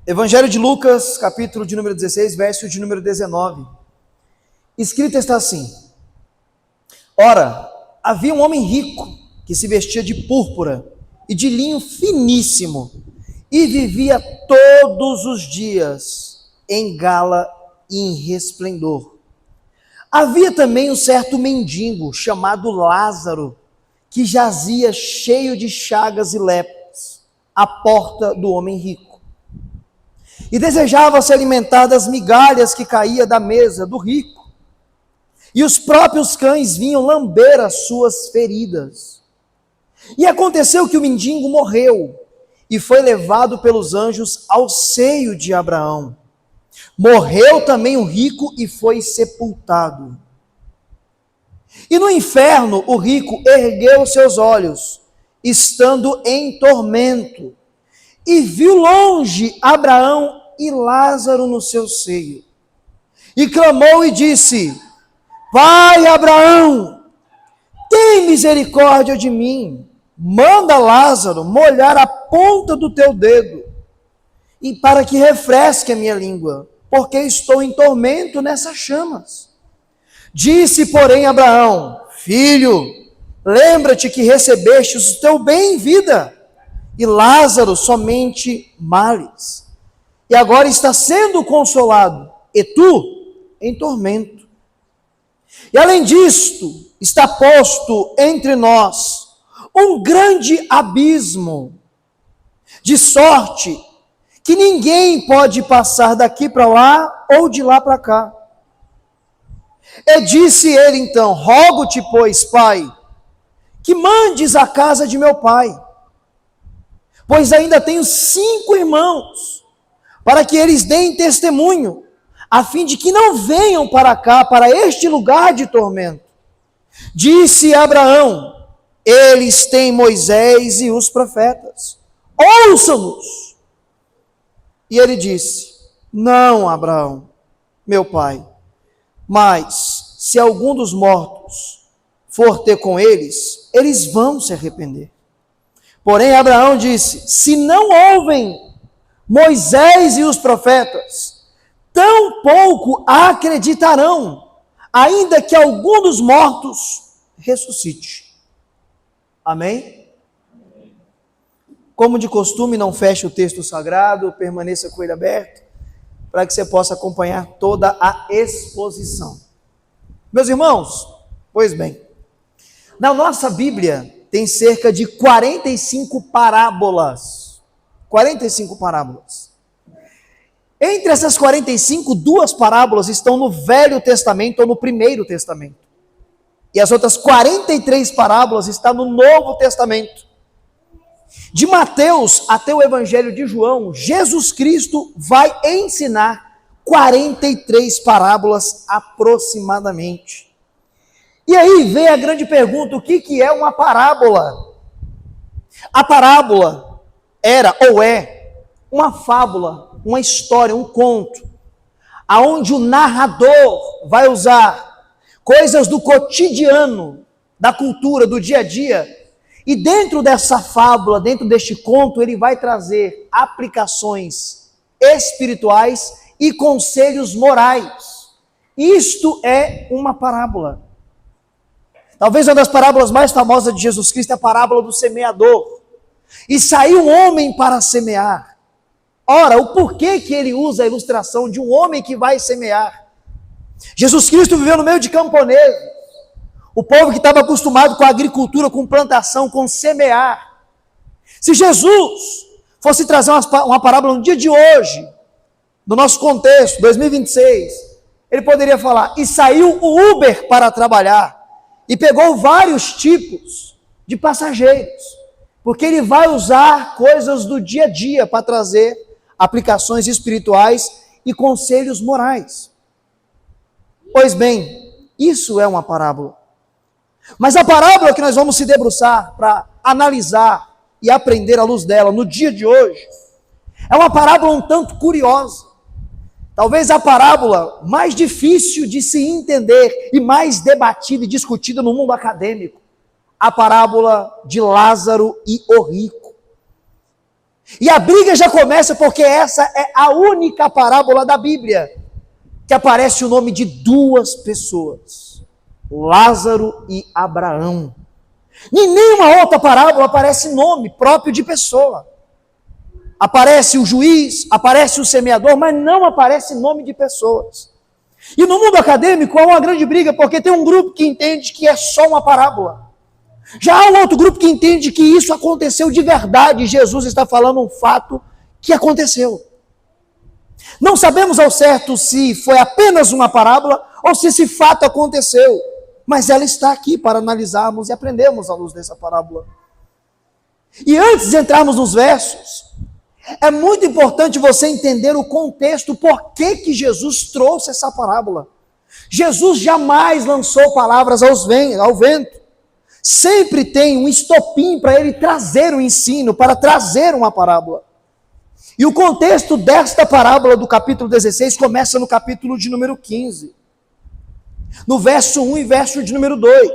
Evangelho de Lucas, capítulo de número 16, verso de número 19. Escrito está assim: Ora, havia um homem rico que se vestia de púrpura e de linho finíssimo e vivia todos os dias em gala e em resplendor. Havia também um certo mendigo chamado Lázaro, que jazia cheio de chagas e lepras à porta do homem rico. E desejava se alimentar das migalhas que caía da mesa do rico. E os próprios cães vinham lamber as suas feridas. E aconteceu que o mendigo morreu e foi levado pelos anjos ao seio de Abraão. Morreu também o rico e foi sepultado. E no inferno o rico ergueu seus olhos, estando em tormento, e viu longe Abraão e Lázaro no seu seio. E clamou e disse: Pai Abraão, tem misericórdia de mim, manda Lázaro molhar a ponta do teu dedo, e para que refresque a minha língua, porque estou em tormento nessas chamas. Disse, porém, Abraão: Filho, lembra-te que recebeste o teu bem em vida, e Lázaro somente males. E agora está sendo consolado, e tu em tormento. E além disto, está posto entre nós um grande abismo, de sorte que ninguém pode passar daqui para lá ou de lá para cá. E disse ele então: Rogo-te, pois, pai, que mandes à casa de meu pai, pois ainda tenho 5 irmãos, para que eles deem testemunho, a fim de que não venham para cá, para este lugar de tormento. Disse Abraão: Eles têm Moisés e os profetas, ouçam-nos. E ele disse: Não, Abraão, meu pai, mas se algum dos mortos for ter com eles, eles vão se arrepender. Porém, Abraão disse: Se não ouvem Moisés e os profetas, tampouco acreditarão, ainda que algum dos mortos ressuscite. Amém? Como de costume, não feche o texto sagrado, permaneça com ele aberto, para que você possa acompanhar toda a exposição. Meus irmãos, pois bem, na nossa Bíblia tem cerca de 45 parábolas. 45 parábolas. Entre essas 45, 2 parábolas estão no Velho Testamento ou no Primeiro Testamento. E as outras 43 parábolas estão no Novo Testamento. De Mateus até o Evangelho de João, Jesus Cristo vai ensinar 43 parábolas aproximadamente. E aí vem a grande pergunta: o que é uma parábola? A parábola era ou é uma fábula, uma história, um conto, aonde o narrador vai usar coisas do cotidiano, da cultura, do dia a dia, e dentro dessa fábula, dentro deste conto, ele vai trazer aplicações espirituais e conselhos morais. Isto é uma parábola. Talvez uma das parábolas mais famosas de Jesus Cristo é a parábola do semeador. E saiu um homem para semear. Ora, o porquê que ele usa a ilustração de um homem que vai semear? Jesus Cristo viveu no meio de camponeses. O povo que estava acostumado com a agricultura, com plantação, com semear. Se Jesus fosse trazer uma parábola no dia de hoje, no nosso contexto, 2026, ele poderia falar: e saiu o Uber para trabalhar. E pegou vários tipos de passageiros, porque ele vai usar coisas do dia a dia para trazer aplicações espirituais e conselhos morais. Pois bem, isso é uma parábola. Mas a parábola que nós vamos se debruçar para analisar e aprender à luz dela no dia de hoje, é uma parábola um tanto curiosa. Talvez a parábola mais difícil de se entender e mais debatida e discutida no mundo acadêmico. A parábola de Lázaro e o rico. E a briga já começa porque essa é a única parábola da Bíblia que aparece o nome de duas pessoas, Lázaro e Abraão. Em nenhuma outra parábola aparece nome próprio de pessoa. Aparece o juiz, aparece o semeador, mas não aparece nome de pessoas. E no mundo acadêmico há uma grande briga, porque tem um grupo que entende que é só uma parábola. Já há um outro grupo que entende que isso aconteceu de verdade. Jesus está falando um fato que aconteceu. Não sabemos ao certo se foi apenas uma parábola ou se esse fato aconteceu. Mas ela está aqui para analisarmos e aprendermos à luz dessa parábola. E antes de entrarmos nos versos, é muito importante você entender o contexto, por que Jesus trouxe essa parábola. Jesus jamais lançou palavras ao vento. Sempre tem um estopim para ele trazer um ensino, para trazer uma parábola. E o contexto desta parábola do capítulo 16 começa no capítulo de número 15. No verso 1 e verso de número 2,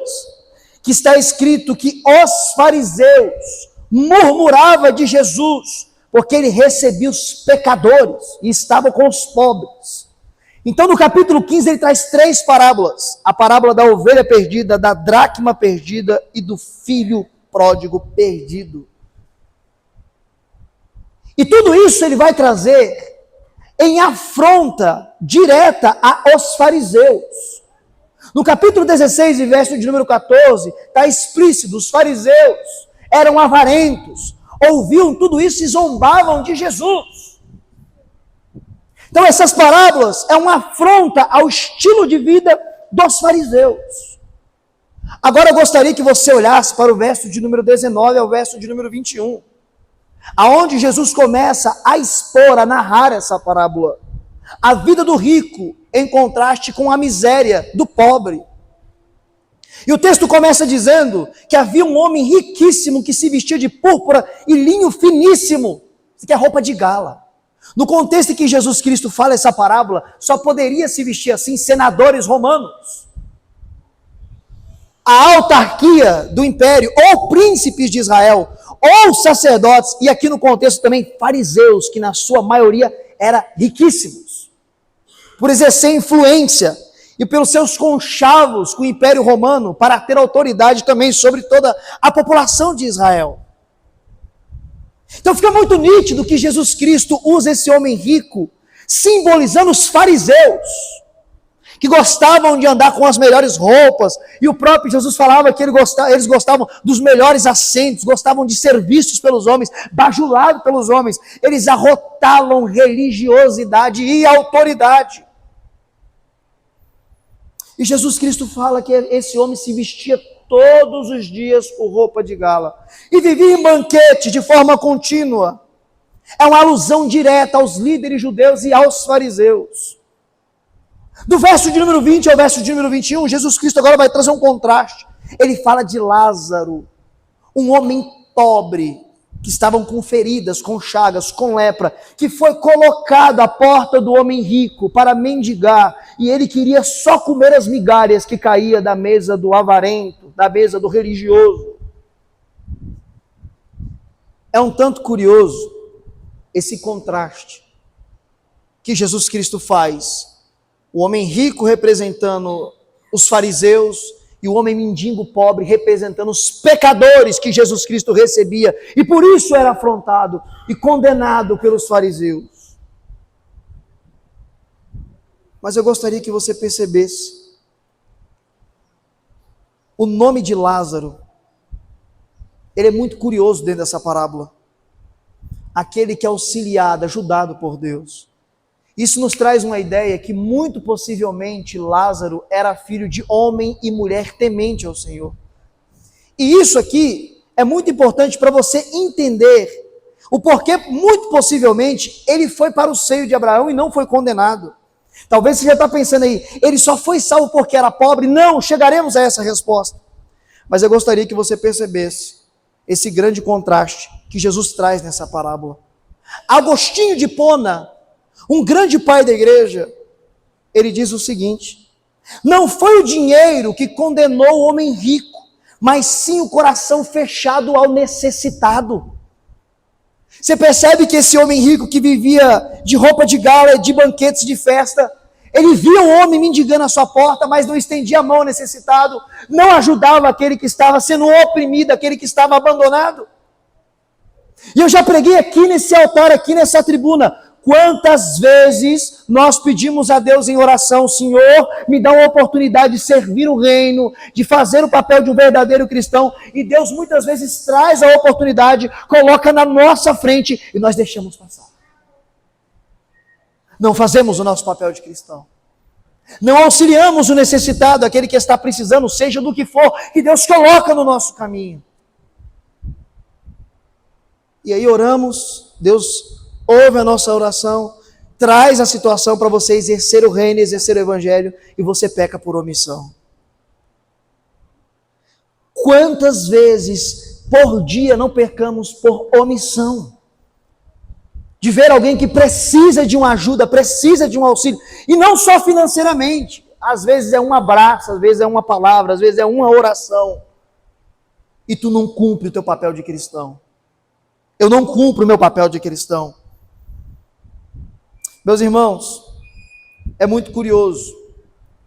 que está escrito que os fariseus murmuravam de Jesus, porque ele recebia os pecadores e estava com os pobres. Então, no capítulo 15, ele traz três parábolas. A parábola da ovelha perdida, da dracma perdida e do filho pródigo perdido. E tudo isso ele vai trazer em afronta direta aos fariseus. No capítulo 16, verso de número 14, está explícito, os fariseus eram avarentos, ouviam tudo isso e zombavam de Jesus. Então essas parábolas é uma afronta ao estilo de vida dos fariseus. Agora eu gostaria que você olhasse para o verso de número 19 ao verso de número 21, aonde Jesus começa a expor, a narrar essa parábola. A vida do rico em contraste com a miséria do pobre. E o texto começa dizendo que havia um homem riquíssimo que se vestia de púrpura e linho finíssimo, que é roupa de gala. No contexto em que Jesus Cristo fala essa parábola, só poderia se vestir assim senadores romanos. A autarquia do império, ou príncipes de Israel, ou sacerdotes, e aqui no contexto também fariseus, que na sua maioria eram riquíssimos, por exercer influência e pelos seus conchavos com o Império Romano, para ter autoridade também sobre toda a população de Israel. Então fica muito nítido que Jesus Cristo usa esse homem rico, simbolizando os fariseus, que gostavam de andar com as melhores roupas, e o próprio Jesus falava que eles gostavam dos melhores assentos, gostavam de ser vistos pelos homens, bajulados pelos homens, eles arrotavam religiosidade e autoridade. E Jesus Cristo fala que esse homem se vestia todos os dias com roupa de gala e vivia em banquete de forma contínua. É uma alusão direta aos líderes judeus e aos fariseus. Do verso de número 20 ao verso de número 21, Jesus Cristo agora vai trazer um contraste. Ele fala de Lázaro, um homem pobre, que estavam com feridas, com chagas, com lepra, que foi colocado à porta do homem rico para mendigar, e ele queria só comer as migalhas que caía da mesa do avarento, da mesa do religioso. É um tanto curioso esse contraste que Jesus Cristo faz. O homem rico representando os fariseus e o homem mendigo pobre representando os pecadores que Jesus Cristo recebia, e por isso era afrontado e condenado pelos fariseus. Mas eu gostaria que você percebesse o nome de Lázaro. Ele é muito curioso dentro dessa parábola. Aquele que é auxiliado, ajudado por Deus. Isso nos traz uma ideia que muito possivelmente Lázaro era filho de homem e mulher temente ao Senhor. E isso aqui é muito importante para você entender o porquê, muito possivelmente, ele foi para o seio de Abraão e não foi condenado. Talvez você já está pensando aí, ele só foi salvo porque era pobre? Não, chegaremos a essa resposta. Mas eu gostaria que você percebesse esse grande contraste que Jesus traz nessa parábola. Agostinho de Hipona, um grande pai da igreja, ele diz o seguinte: não foi o dinheiro que condenou o homem rico, mas sim o coração fechado ao necessitado. Você percebe que esse homem rico que vivia de roupa de gala, de banquetes de festa, ele via o homem mendigando à sua porta, mas não estendia a mão ao necessitado, não ajudava aquele que estava sendo oprimido, aquele que estava abandonado. E eu já preguei aqui nesse altar, aqui nessa tribuna, quantas vezes nós pedimos a Deus em oração: Senhor, me dá uma oportunidade de servir o reino, de fazer o papel de um verdadeiro cristão, e Deus muitas vezes traz a oportunidade, coloca na nossa frente, e nós deixamos passar. Não fazemos o nosso papel de cristão. Não auxiliamos o necessitado, aquele que está precisando, seja do que for, que Deus coloca no nosso caminho. E aí oramos, Deus ouve a nossa oração, traz a situação para você exercer o reino, exercer o evangelho, e você peca por omissão. Quantas vezes por dia não pecamos por omissão? De ver alguém que precisa de uma ajuda, precisa de um auxílio, e não só financeiramente, às vezes é um abraço, às vezes é uma palavra, às vezes é uma oração, e tu não cumpre o teu papel de cristão. Eu não cumpro o meu papel de cristão. Meus irmãos, é muito curioso,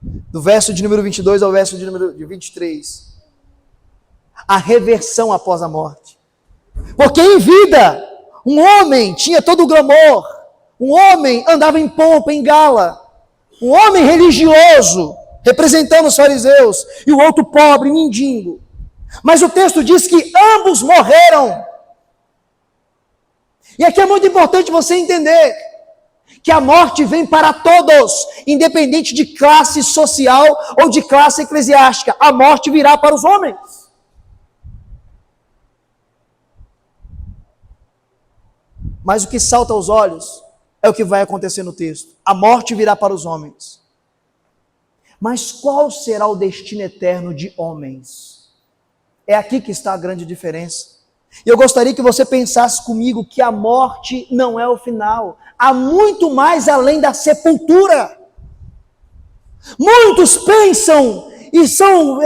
do verso de número 22 ao verso de número 23, a reversão após a morte. Porque em vida, um homem tinha todo o glamour, um homem andava em pompa, em gala, um homem religioso, representando os fariseus, e o outro pobre, mendigo. Mas o texto diz que ambos morreram. E aqui é muito importante você entender que a morte vem para todos, independente de classe social ou de classe eclesiástica. A morte virá para os homens. Mas o que salta aos olhos é o que vai acontecer no texto. A morte virá para os homens. Mas qual será o destino eterno de homens? É aqui que está a grande diferença. E eu gostaria que você pensasse comigo que a morte não é o final. Há muito mais além da sepultura. Muitos pensam e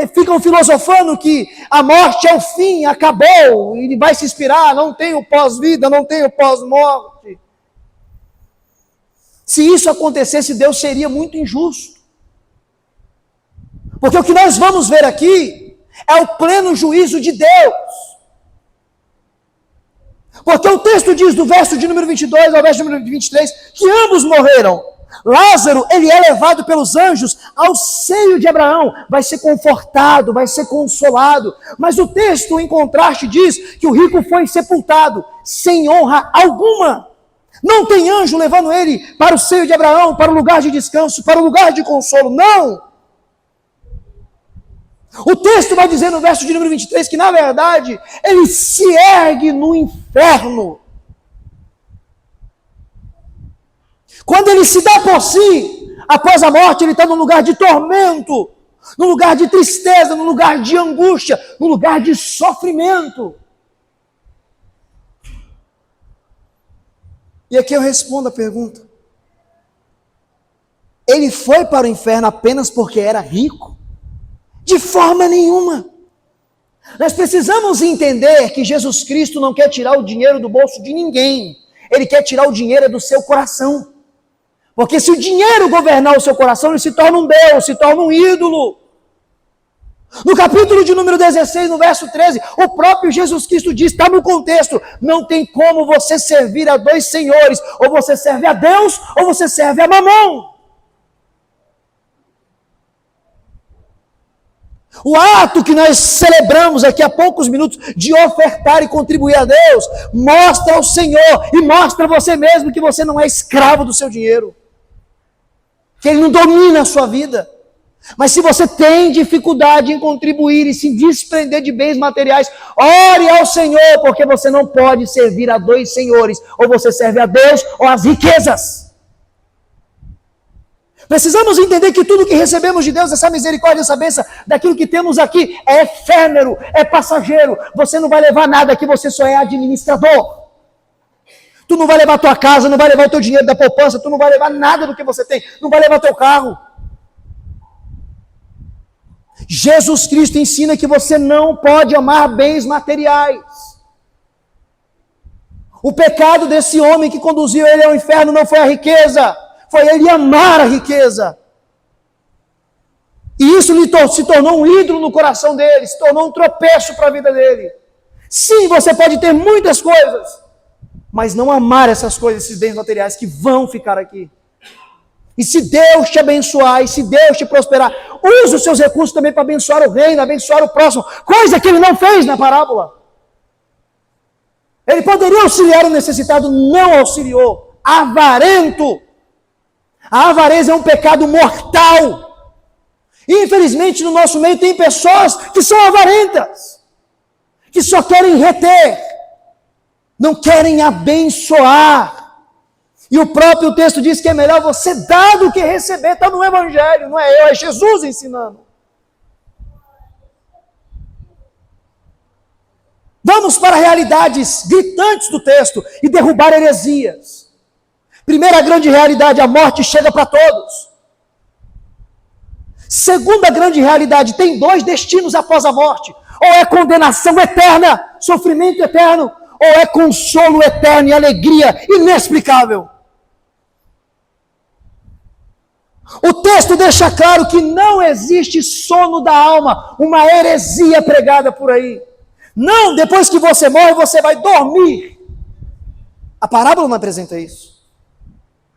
ficam filosofando que a morte é o fim, acabou, e vai se expirar, não tem o pós-vida, não tem o pós-morte. Se isso acontecesse, Deus seria muito injusto. Porque o que nós vamos ver aqui é o pleno juízo de Deus. Porque o texto diz, do verso de número 22 ao verso de número 23, que ambos morreram. Lázaro, ele é levado pelos anjos ao seio de Abraão, vai ser confortado, vai ser consolado. Mas o texto, em contraste, diz que o rico foi sepultado sem honra alguma. Não tem anjo levando ele para o seio de Abraão, para o lugar de descanso, para o lugar de consolo, não. O texto vai dizer no verso de número 23 que, na verdade, ele se ergue no inferno. Quando ele se dá por si, após a morte, ele está num lugar de tormento, num lugar de tristeza, num lugar de angústia, num lugar de sofrimento. E aqui eu respondo a pergunta. Ele foi para o inferno apenas porque era rico? De forma nenhuma. Nós precisamos entender que Jesus Cristo não quer tirar o dinheiro do bolso de ninguém. Ele quer tirar o dinheiro do seu coração. Porque se o dinheiro governar o seu coração, ele se torna um Deus, se torna um ídolo. No capítulo de número 16, no verso 13, o próprio Jesus Cristo diz, está no contexto, não tem como você servir a dois senhores, ou você serve a Deus, ou você serve a Mamon. O ato que nós celebramos aqui há poucos minutos de ofertar e contribuir a Deus, mostra ao Senhor e mostra a você mesmo que você não é escravo do seu dinheiro, que Ele não domina a sua vida. Mas se você tem dificuldade em contribuir e se desprender de bens materiais, ore ao Senhor, porque você não pode servir a dois senhores, ou você serve a Deus ou às riquezas. Precisamos entender que tudo que recebemos de Deus, essa misericórdia, essa bênção, daquilo que temos aqui, é efêmero, é passageiro. Você não vai levar nada aqui, você só é administrador. Tu não vai levar a tua casa, não vai levar o teu dinheiro da poupança, tu não vai levar nada do que você tem, não vai levar teu carro. Jesus Cristo ensina que você não pode amar bens materiais. O pecado desse homem que conduziu ele ao inferno não foi a riqueza, foi ele amar a riqueza. E isso se tornou um ídolo no coração dele, se tornou um tropeço para a vida dele. Sim, você pode ter muitas coisas, mas não amar essas coisas, esses bens materiais que vão ficar aqui. E se Deus te abençoar, e se Deus te prosperar, use os seus recursos também para abençoar o reino, abençoar o próximo, coisa que ele não fez na parábola. Ele poderia auxiliar o necessitado, não auxiliou. Avarento. A avareza é um pecado mortal. E, infelizmente, no nosso meio tem pessoas que são avarentas, que só querem reter, não querem abençoar. E o próprio texto diz que é melhor você dar do que receber. Está no Evangelho, não é eu, é Jesus ensinando. Vamos para realidades gritantes do texto e derrubar heresias. Primeira grande realidade, a morte chega para todos. Segunda grande realidade, tem dois destinos após a morte. Ou é condenação eterna, sofrimento eterno, ou é consolo eterno e alegria inexplicável. O texto deixa claro que não existe sono da alma, uma heresia pregada por aí. Não, depois que você morre, você vai dormir. A parábola não apresenta isso.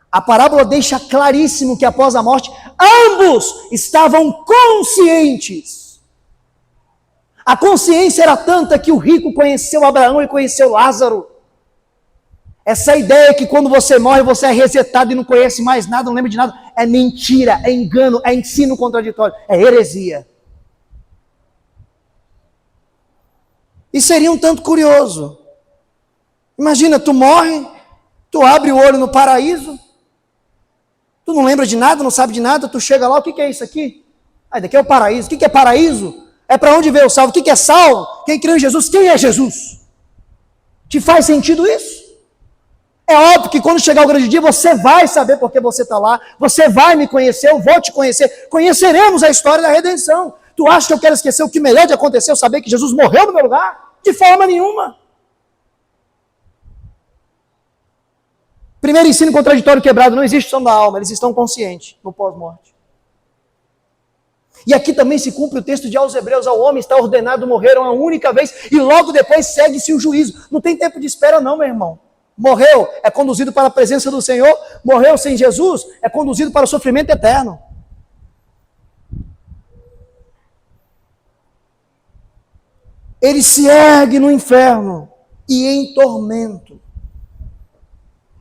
A parábola deixa claríssimo que após a morte, ambos estavam conscientes. A consciência era tanta que o rico conheceu Abraão e conheceu Lázaro. Essa ideia que quando você morre, você é resetado e não conhece mais nada, não lembra de nada, é mentira, é engano, é ensino contraditório, é heresia. E seria um tanto curioso. Imagina, tu morre, tu abre o olho no paraíso, tu não lembra de nada, não sabe de nada, tu chega lá, o que é isso aqui? Ah, daqui é o paraíso. O que é paraíso? É para onde veio o salvo. O que é salvo? Quem creu em Jesus? Quem é Jesus? Te faz sentido isso? É óbvio que quando chegar o grande dia, você vai saber porque você está lá, você vai me conhecer, eu vou te conhecer, conheceremos a história da redenção. Tu acha que eu quero esquecer o que melhor de acontecer, eu saber que Jesus morreu no meu lugar? De forma nenhuma. Primeiro ensino contraditório quebrado, não existe sono da alma, eles estão conscientes no pós-morte. E aqui também se cumpre o texto de aos Hebreus, ao homem está ordenado morrer uma única vez e logo depois segue-se o juízo. Não tem tempo de espera não, meu irmão. Morreu, é conduzido para a presença do Senhor. Morreu sem Jesus, é conduzido para o sofrimento eterno. Ele se ergue no inferno e em tormento.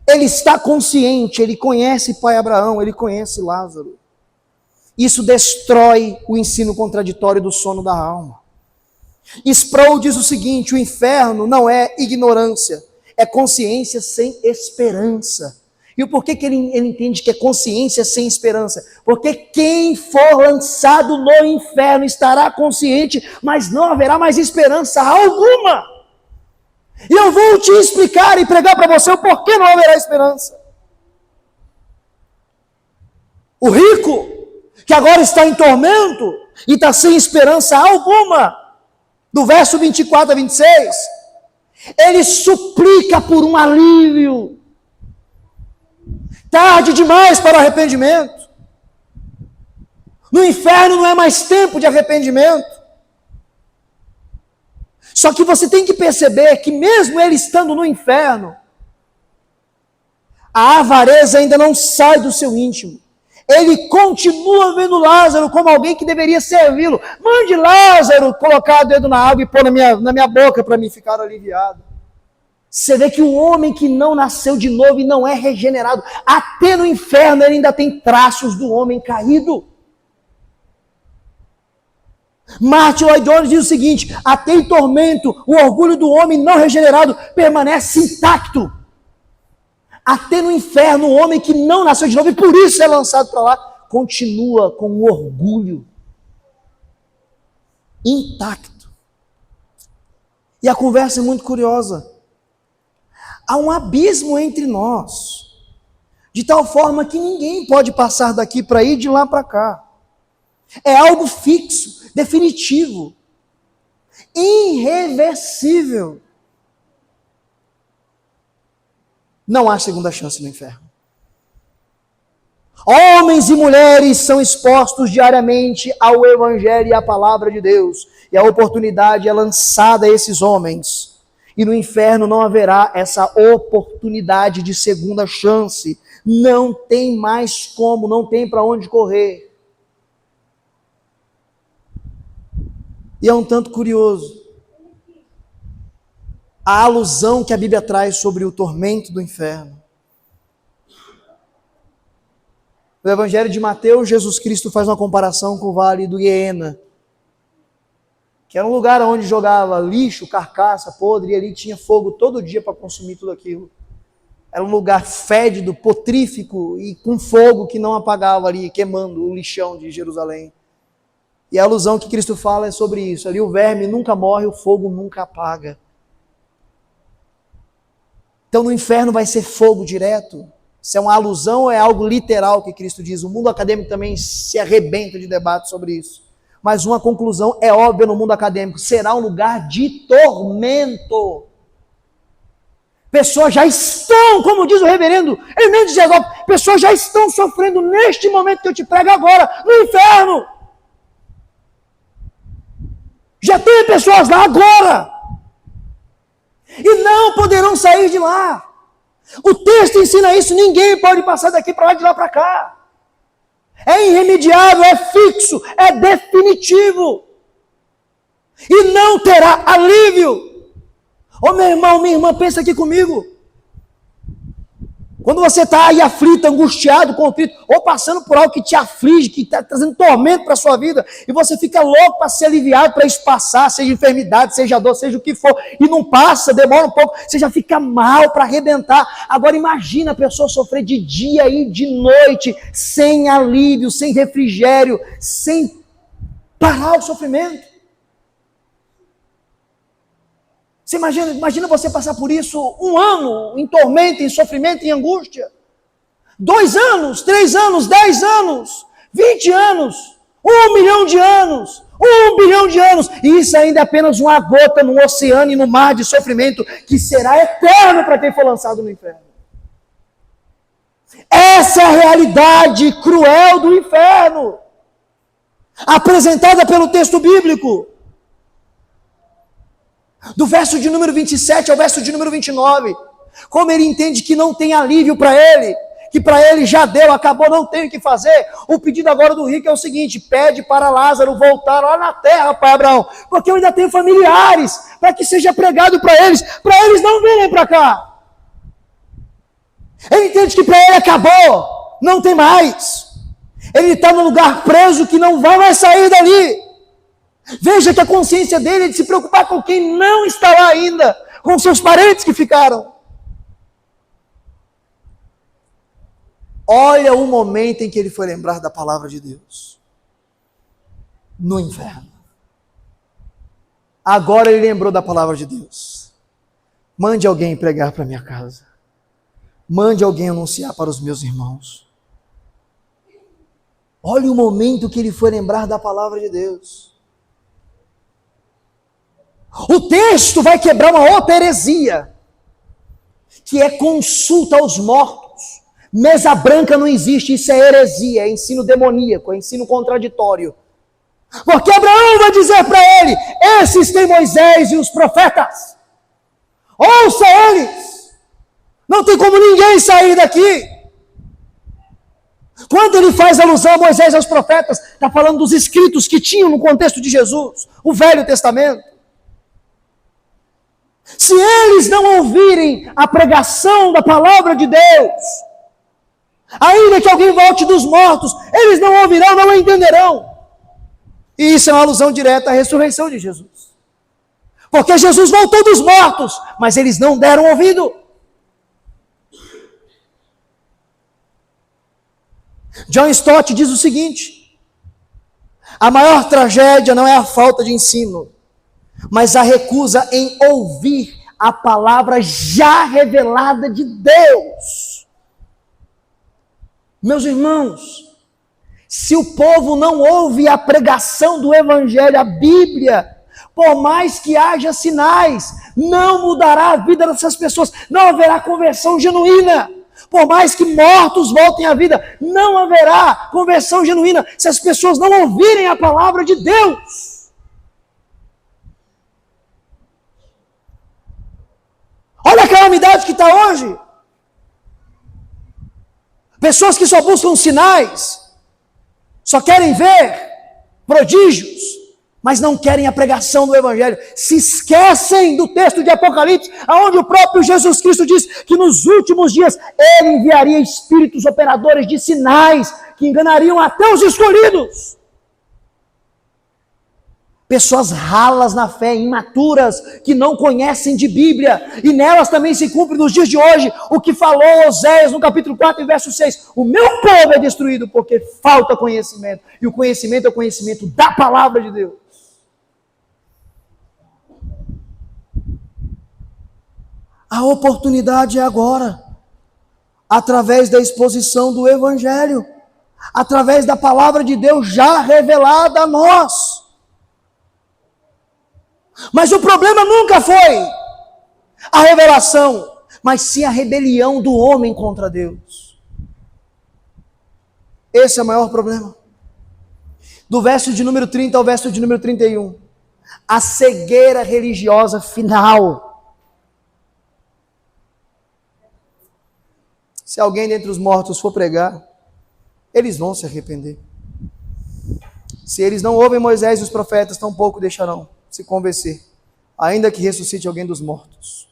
Ele está consciente, ele conhece pai Abraão, ele conhece Lázaro. Isso destrói o ensino contraditório do sono da alma. Sproul diz o seguinte: o inferno não é ignorância, é consciência sem esperança. E o porquê que ele entende que é consciência sem esperança? Porque quem for lançado no inferno estará consciente, mas não haverá mais esperança alguma. E eu vou te explicar e pregar para você o porquê não haverá esperança. O rico, que agora está em tormento e está sem esperança alguma, do verso 24 a 26, ele suplica por um alívio. Tarde demais para o arrependimento. No inferno não é mais tempo de arrependimento. Só que você tem que perceber que mesmo ele estando no inferno, a avareza ainda não sai do seu íntimo. Ele continua vendo Lázaro como alguém que deveria servi-lo. Mande Lázaro colocar o dedo na água e pôr na minha boca para mim ficar aliviado. Você vê que o homem que não nasceu de novo e não é regenerado, até no inferno ele ainda tem traços do homem caído. Martin Lloyd Jones diz o seguinte: até em tormento, o orgulho do homem não regenerado permanece intacto. Até no inferno, o homem que não nasceu de novo e por isso é lançado para lá, continua com o orgulho intacto. E a conversa é muito curiosa. Há um abismo entre nós, de tal forma que ninguém pode passar daqui para ir de lá para cá. É algo fixo, definitivo, irreversível. Não há segunda chance no inferno. Homens e mulheres são expostos diariamente ao Evangelho e à palavra de Deus. E a oportunidade é lançada a esses homens. E no inferno não haverá essa oportunidade de segunda chance. Não tem mais como, não tem para onde correr. E é um tanto curioso a alusão que a Bíblia traz sobre o tormento do inferno. No Evangelho de Mateus, Jesus Cristo faz uma comparação com o vale do Iena, que era um lugar onde jogava lixo, carcaça, podre, e ali tinha fogo todo dia para consumir tudo aquilo. Era um lugar fédido, potrífico e com fogo que não apagava ali, queimando o lixão de Jerusalém. E a alusão que Cristo fala é sobre isso. Ali o verme nunca morre, o fogo nunca apaga. Então no inferno vai ser fogo direto. Se é uma alusão ou é algo literal que Cristo diz? O mundo acadêmico também se arrebenta de debate sobre isso. Mas uma conclusão é óbvia no mundo acadêmico: será um lugar de tormento. Pessoas já estão, como diz o reverendo Hermenegildo de Jesus, pessoas já estão sofrendo neste momento que eu te prego agora, no inferno. Já tem pessoas lá agora. E não poderão sair de lá. O texto ensina isso, ninguém pode passar daqui para lá, de lá para cá. É irremediável, é fixo, é definitivo. E não terá alívio. Ô meu irmão, minha irmã, pensa aqui comigo. Quando você está aí aflito, angustiado, contrito, ou passando por algo que te aflige, que está trazendo tormento para a sua vida, e você fica louco para ser aliviado, para isso passar, seja enfermidade, seja dor, seja o que for, e não passa, demora um pouco, você já fica mal para arrebentar. Agora imagina a pessoa sofrer de dia e de noite, sem alívio, sem refrigério, sem parar o sofrimento. Você imagina você passar por isso 1 ano, em tormento, em sofrimento, em angústia. 2 anos, 3 anos, 10 anos, 20 anos, 1 milhão de anos, 1 bilhão de anos. E isso ainda é apenas uma gota no oceano e no mar de sofrimento que será eterno para quem for lançado no inferno. Essa é a realidade cruel do inferno, apresentada pelo texto bíblico. Do verso de número 27 ao verso de número 29, como ele entende que não tem alívio para ele, que para ele já deu, acabou, não tem o que fazer. O pedido agora do rico é o seguinte: pede para Lázaro voltar lá na terra, pai Abraão, porque eu ainda tenho familiares, para que seja pregado para eles não virem para cá. Ele entende que para ele acabou, não tem mais. Ele está num lugar preso que não vai mais sair dali. Veja que a consciência dele é de se preocupar com quem não está lá ainda, com seus parentes que ficaram. Olha o momento em que ele foi lembrar da palavra de Deus. No inferno. Agora ele lembrou da palavra de Deus. Mande alguém pregar para minha casa. Mande alguém anunciar para os meus irmãos. Olha o momento que ele foi lembrar da palavra de Deus. O texto vai quebrar uma outra heresia, que é consulta aos mortos. Mesa branca não existe, isso é heresia, é ensino demoníaco, é ensino contraditório. Porque Abraão vai dizer para ele: esses têm Moisés e os profetas, ouça eles, não tem como ninguém sair daqui. Quando ele faz alusão a Moisés e aos profetas, está falando dos escritos que tinham no contexto de Jesus, o Velho Testamento. Se eles não ouvirem a pregação da palavra de Deus, ainda que alguém volte dos mortos, eles não ouvirão, não entenderão. E isso é uma alusão direta à ressurreição de Jesus. Porque Jesus voltou dos mortos, mas eles não deram ouvido. John Stott diz o seguinte: a maior tragédia não é a falta de ensino, mas a recusa em ouvir a palavra já revelada de Deus. Meus irmãos, se o povo não ouve a pregação do Evangelho, a Bíblia, Por mais que haja sinais, não mudará a vida dessas pessoas, não haverá conversão genuína. Por mais que mortos voltem à vida, não haverá conversão genuína se as pessoas não ouvirem a palavra de Deus. Olha a calamidade que está hoje. Pessoas que só buscam sinais, só querem ver prodígios, mas não querem a pregação do Evangelho. Se esquecem do texto de Apocalipse, onde o próprio Jesus Cristo diz que nos últimos dias Ele enviaria espíritos operadores de sinais que enganariam até os escolhidos. Pessoas ralas na fé, imaturas, que não conhecem de Bíblia, e nelas também se cumpre nos dias de hoje o que falou Oséias no capítulo 4, verso 6. O meu povo é destruído porque falta conhecimento, e o conhecimento é o conhecimento da palavra de Deus. A oportunidade é agora, através da exposição do Evangelho, através da palavra de Deus já revelada a nós. Mas o problema nunca foi a revelação, mas sim a rebelião do homem contra Deus. Esse é o maior problema. Do verso de número 30 ao verso de número 31. A cegueira religiosa final. Se alguém dentre os mortos for pregar, eles vão se arrepender. Se eles não ouvem Moisés e os profetas, tampouco deixarão se convencer, ainda que ressuscite alguém dos mortos.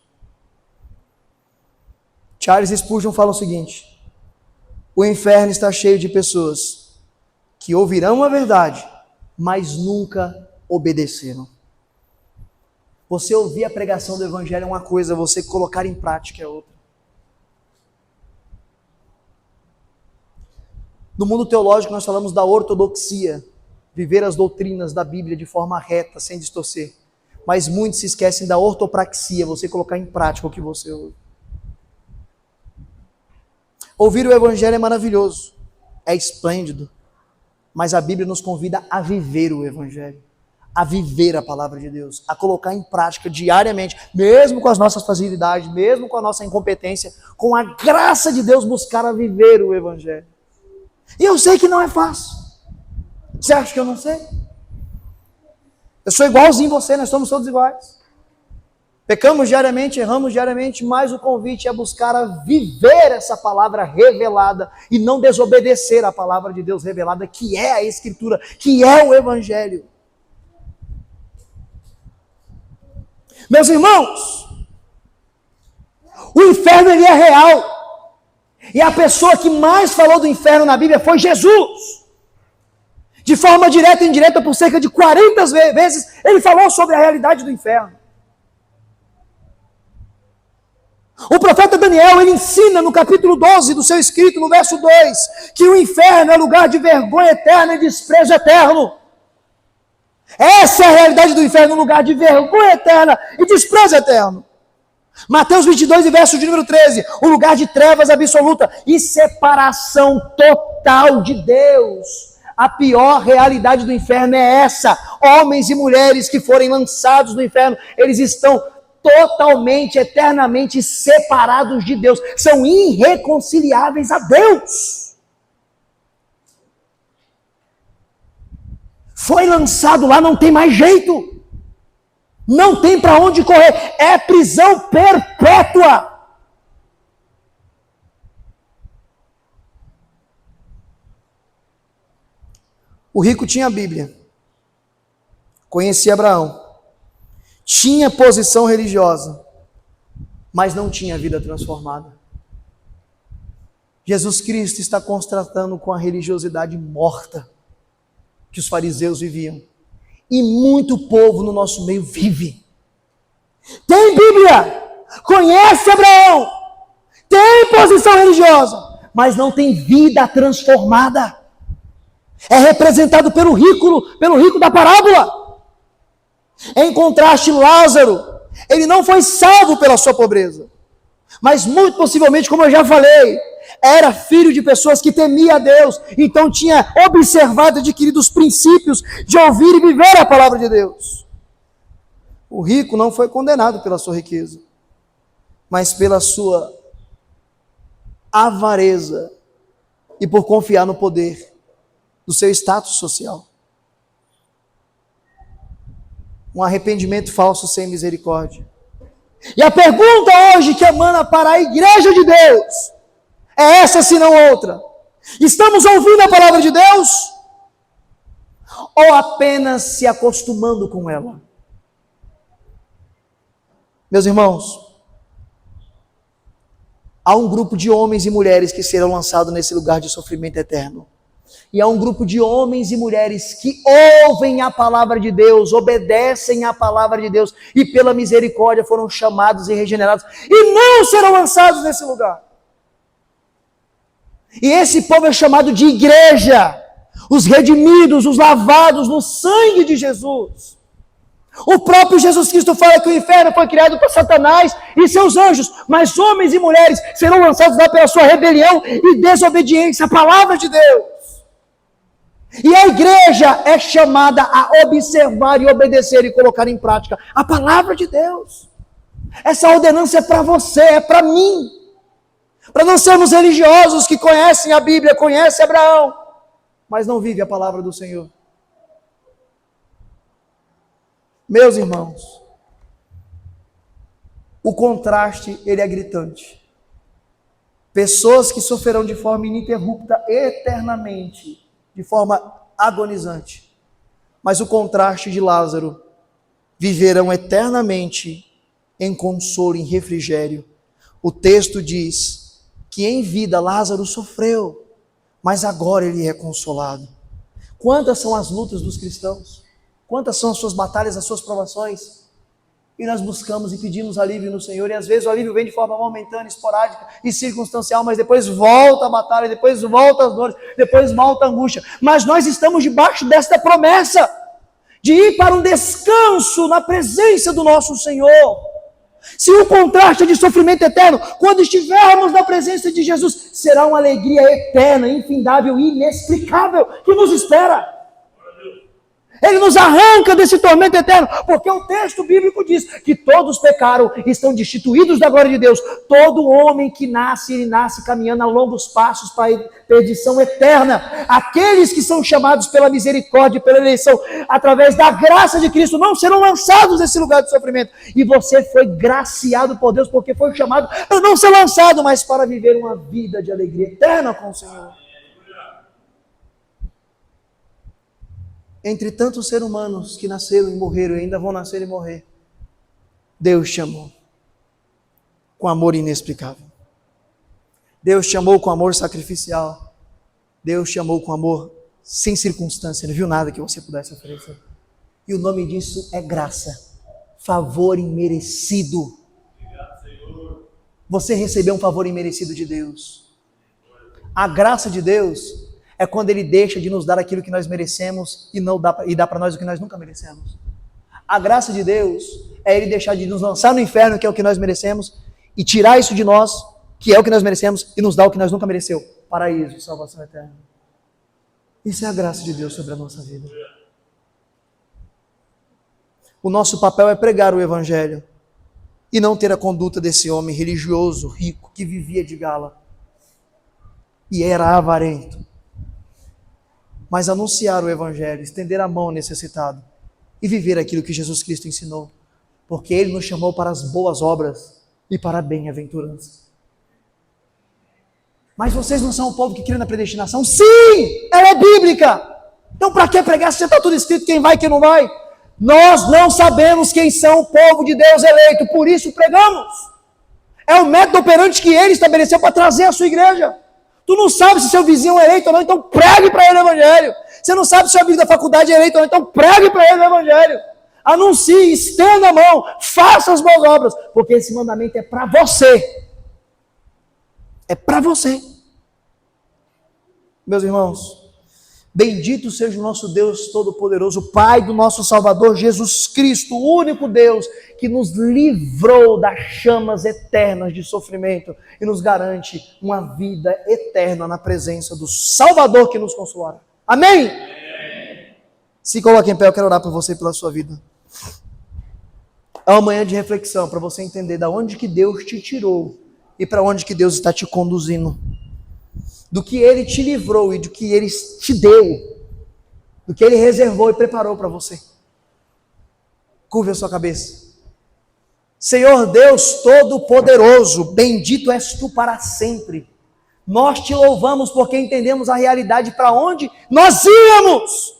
Charles Spurgeon fala o seguinte: o inferno está cheio de pessoas que ouvirão a verdade, mas nunca obedeceram. Você ouvir a pregação do Evangelho é uma coisa, você colocar em prática é outra. No mundo teológico nós falamos da ortodoxia, viver as doutrinas da Bíblia de forma reta, sem distorcer. Mas muitos se esquecem da ortopraxia, você colocar em prática o que você ouve. Ouvir o Evangelho é maravilhoso, é esplêndido, mas a Bíblia nos convida a viver o Evangelho, a viver a palavra de Deus, a colocar em prática diariamente, mesmo com as nossas facilidades, mesmo com a nossa incompetência, com a graça de Deus, buscar a viver o Evangelho. E eu sei que não é fácil. Você acha que eu não sei? Eu sou igualzinho você, nós somos todos iguais. Pecamos diariamente, erramos diariamente, mas o convite é buscar a viver essa palavra revelada e não desobedecer a palavra de Deus revelada, que é a Escritura, que é o Evangelho. Meus irmãos, o inferno ele é real. E a pessoa que mais falou do inferno na Bíblia foi Jesus. De forma direta e indireta, por cerca de 40 vezes, ele falou sobre a realidade do inferno. O profeta Daniel, ele ensina no capítulo 12 do seu escrito, no verso 2, que o inferno é lugar de vergonha eterna e desprezo eterno. Essa é a realidade do inferno, um lugar de vergonha eterna e desprezo eterno. Mateus 22, verso de número 13, um lugar de trevas absoluta e separação total de Deus. A pior realidade do inferno é essa. Homens e mulheres que forem lançados no inferno, eles estão totalmente, eternamente separados de Deus. São irreconciliáveis a Deus. Foi lançado lá, não tem mais jeito. Não tem para onde correr. É prisão perpétua. O rico tinha a Bíblia, conhecia Abraão, tinha posição religiosa, mas não tinha vida transformada. Jesus Cristo está contrastando com a religiosidade morta que os fariseus viviam. E muito povo no nosso meio vive. Tem Bíblia, conhece Abraão, tem posição religiosa, mas não tem vida transformada. É representado pelo rico da parábola. Em contraste, Lázaro, ele não foi salvo pela sua pobreza, mas muito possivelmente, como eu já falei, era filho de pessoas que temiam a Deus, então tinha observado e adquirido os princípios de ouvir e viver a palavra de Deus. O rico não foi condenado pela sua riqueza, mas pela sua avareza e por confiar no poder do seu status social. Um arrependimento falso sem misericórdia. E a pergunta hoje que emana para a igreja de Deus é essa, se não outra: estamos ouvindo a palavra de Deus ou apenas se acostumando com ela? Meus irmãos, há um grupo de homens e mulheres que serão lançados nesse lugar de sofrimento eterno. E há um grupo de homens e mulheres que ouvem a palavra de Deus, obedecem à palavra de Deus e pela misericórdia foram chamados e regenerados e não serão lançados nesse lugar. E esse povo é chamado de igreja, os redimidos, os lavados no sangue de Jesus. O próprio Jesus Cristo fala que o inferno foi criado para Satanás e seus anjos, mas homens e mulheres serão lançados lá pela sua rebelião e desobediência à palavra de Deus. E a igreja é chamada a observar e obedecer e colocar em prática a palavra de Deus. Essa ordenança é para você, é para mim. Para não sermos religiosos que conhecem a Bíblia, conhecem Abraão, mas não vivem a palavra do Senhor. Meus irmãos, o contraste, ele é gritante. Pessoas que sofrerão de forma ininterrupta, eternamente, de forma agonizante. Mas o contraste de Lázaro, viverão eternamente em consolo, em refrigério. O texto diz que em vida Lázaro sofreu, mas agora ele é consolado. Quantas são as lutas dos cristãos? Quantas são as suas batalhas, as suas provações? E nós buscamos e pedimos alívio no Senhor, e às vezes o alívio vem de forma momentânea, esporádica e circunstancial, mas depois volta a batalha, depois volta as dores, depois volta a angústia. Mas nós estamos debaixo desta promessa, de ir para um descanso na presença do nosso Senhor. Se o contraste é de sofrimento eterno, quando estivermos na presença de Jesus, será uma alegria eterna, infindável e inexplicável que nos espera. Ele nos arranca desse tormento eterno, porque o texto bíblico diz que todos pecaram e estão destituídos da glória de Deus. Todo homem que nasce, ele nasce caminhando a longos passos para a perdição eterna. Aqueles que são chamados pela misericórdia e pela eleição, através da graça de Cristo, não serão lançados nesse lugar de sofrimento. E você foi graciado por Deus, porque foi chamado para não ser lançado, mas para viver uma vida de alegria eterna com o Senhor. Entre tantos seres humanos que nasceram e morreram e ainda vão nascer e morrer, Deus chamou com amor inexplicável. Deus chamou com amor sacrificial. Deus chamou com amor sem circunstância. Não viu nada que você pudesse oferecer. E o nome disso é graça. Favor imerecido. Você recebeu um favor imerecido de Deus. A graça de Deus é quando Ele deixa de nos dar aquilo que nós merecemos e dá para nós o que nós nunca merecemos. A graça de Deus é Ele deixar de nos lançar no inferno, que é o que nós merecemos, e tirar isso de nós, que é o que nós merecemos, e nos dar o que nós nunca merecemos. Paraíso, salvação eterna. Isso é a graça de Deus sobre a nossa vida. O nosso papel é pregar o Evangelho e não ter a conduta desse homem religioso, rico, que vivia de gala e era avarento. Mas anunciar o Evangelho, estender a mão ao necessitado e viver aquilo que Jesus Cristo ensinou, porque Ele nos chamou para as boas obras e para a bem-aventurança. Mas vocês não são o povo que crê na predestinação? Sim, ela é bíblica. Então para que pregar se já está tudo escrito, quem vai e quem não vai? Nós não sabemos quem são o povo de Deus eleito, por isso pregamos. É o método operante que Ele estabeleceu para trazer a sua igreja. Tu não sabe se seu vizinho é eleito ou não, então pregue para ele o Evangelho. Você não sabe se seu amigo da faculdade é eleito ou não, então pregue para ele o Evangelho. Anuncie, estenda a mão, faça as boas obras, porque esse mandamento é para você. É para você. Meus irmãos, bendito seja o nosso Deus Todo-Poderoso, Pai do nosso Salvador Jesus Cristo, o único Deus que nos livrou das chamas eternas de sofrimento e nos garante uma vida eterna na presença do Salvador que nos consolará. Amém? Amém. Se coloque em pé, eu quero orar por você e pela sua vida. É uma manhã de reflexão para você entender da onde que Deus te tirou e para onde que Deus está te conduzindo. Do que Ele te livrou e do que Ele te deu. Do que Ele reservou e preparou para você. Curve a sua cabeça. Senhor Deus Todo-Poderoso, bendito és Tu para sempre. Nós te louvamos porque entendemos a realidade para onde nós íamos.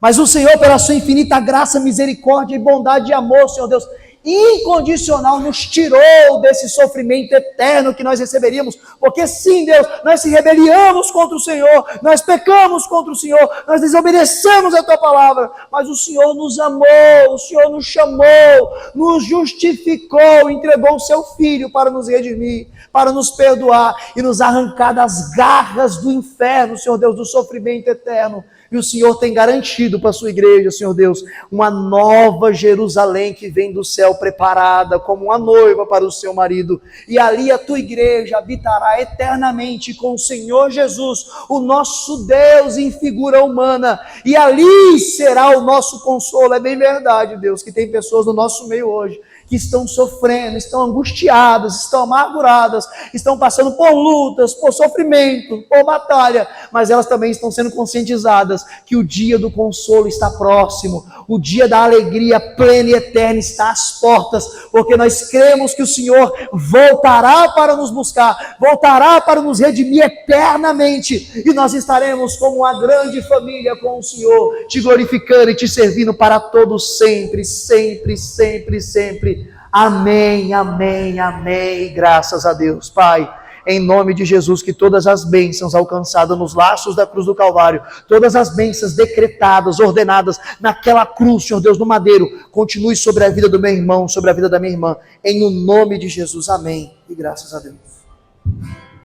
Mas o Senhor, pela sua infinita graça, misericórdia e bondade e amor, Senhor Deus, incondicional, nos tirou desse sofrimento eterno que nós receberíamos, porque sim, Deus, nós se rebeliamos contra o Senhor, nós pecamos contra o Senhor, nós desobedecemos a Tua palavra, mas o Senhor nos amou, o Senhor nos chamou, nos justificou, entregou o Seu Filho para nos redimir, para nos perdoar e nos arrancar das garras do inferno, Senhor Deus, do sofrimento eterno. E o Senhor tem garantido para a sua igreja, Senhor Deus, uma nova Jerusalém que vem do céu preparada como uma noiva para o seu marido. E ali a tua igreja habitará eternamente com o Senhor Jesus, o nosso Deus em figura humana. E ali será o nosso consolo. É bem verdade, Deus, que tem pessoas no nosso meio hoje que estão sofrendo, estão angustiadas, estão amarguradas, estão passando por lutas, por sofrimento, por batalha, mas elas também estão sendo conscientizadas que o dia do consolo está próximo, o dia da alegria plena e eterna está às portas, porque nós cremos que o Senhor voltará para nos buscar, voltará para nos redimir eternamente, e nós estaremos como uma grande família com o Senhor, te glorificando e te servindo para todos sempre, sempre, sempre, sempre. Amém, amém, amém, graças a Deus. Pai, em nome de Jesus, que todas as bênçãos alcançadas nos laços da cruz do Calvário, todas as bênçãos decretadas, ordenadas naquela cruz, Senhor Deus, no madeiro, continue sobre a vida do meu irmão, sobre a vida da minha irmã, em o nome de Jesus, amém, e graças a Deus.